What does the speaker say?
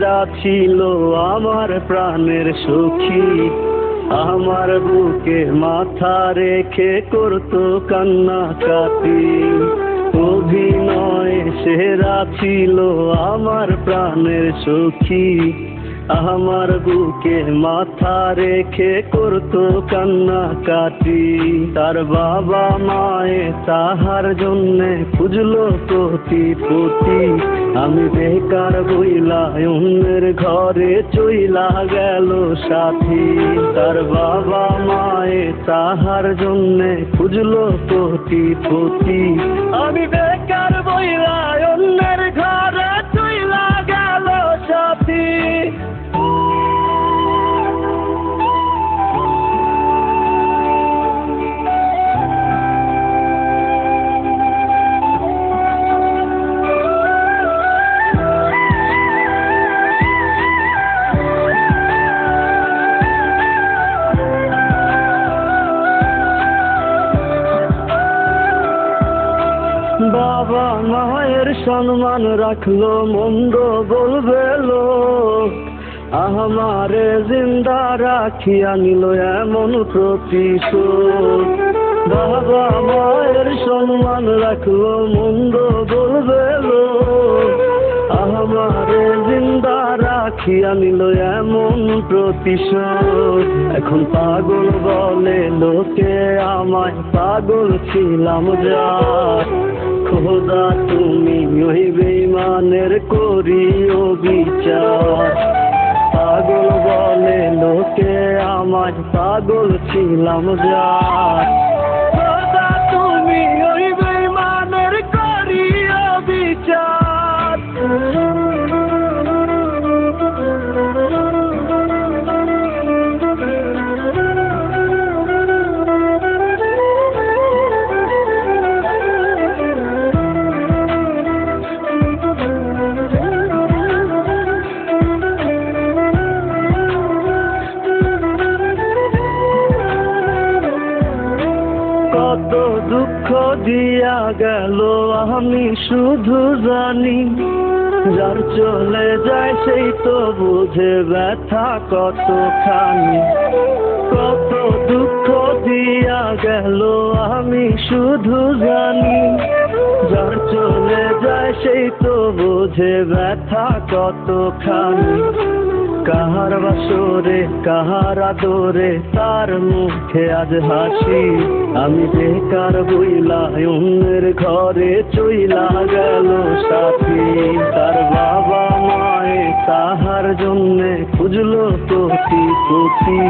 সেরা ছিল আমার প্রাণের সখী। আমার বুকে মাথা রেখে করতো কান্নাকাটি। অভিনয়ে সেরা ছিল আমার প্রাণের সখী। আমার বুকে মাথা রেখে করতো কান্নাকাটি। তার বাবা মায়ে তাহার জন্যে খুঁজলো কোটি কোটি। আমি বেকার বইলা অন্যের ঘরে চইলা গেল সাথী। তার বাবা মায়ে তাহার জন্যে খুঁজলো কোটি কোটি। আমি বেকার বইলা অন্যের ঘরে চইলা গেল সাথী। বাবা মায়ের সম্মান রাখলো, মন্দ বলবে লোক। আমারে জিন্দা রাখিয়া নিল এমন প্রতিশোধ। বাবা মায়ের সম্মান রাখলো, মন্দ বলবে লোক। আমারে জিন্দা রাখিয়া নিল এমন প্রতিশোধ। এখন পাগল বলে লোকে আমায়, পাগল ছিলাম যা। খোদা তুমি ওই বেঈমানের করিও বিচার। পাগল বলে লোকে আমায়, পাগল ছিলাম যা। খোদা তুমি ওই বেঈমানের করিও বিচার। কত দুঃখ দিয়া গেল আমি শুধু জানি। যার চলে যায় সেই তো বুঝে ব্যথা কতখানি। কত দুঃখ দিয়া গেল আমি শুধু জানি। যার চলে যায় সেই তো বুঝে ব্যথা কতখানি। কাহার বাসরে কাহার আদরে তার মুখে আজ হাসি। আমি বেকার বইলা অন্যের ঘরে চইলা গেল সাথী। তার বাবা মায়ে তাহার জন্যে খুঁজলো কোটি কোটি।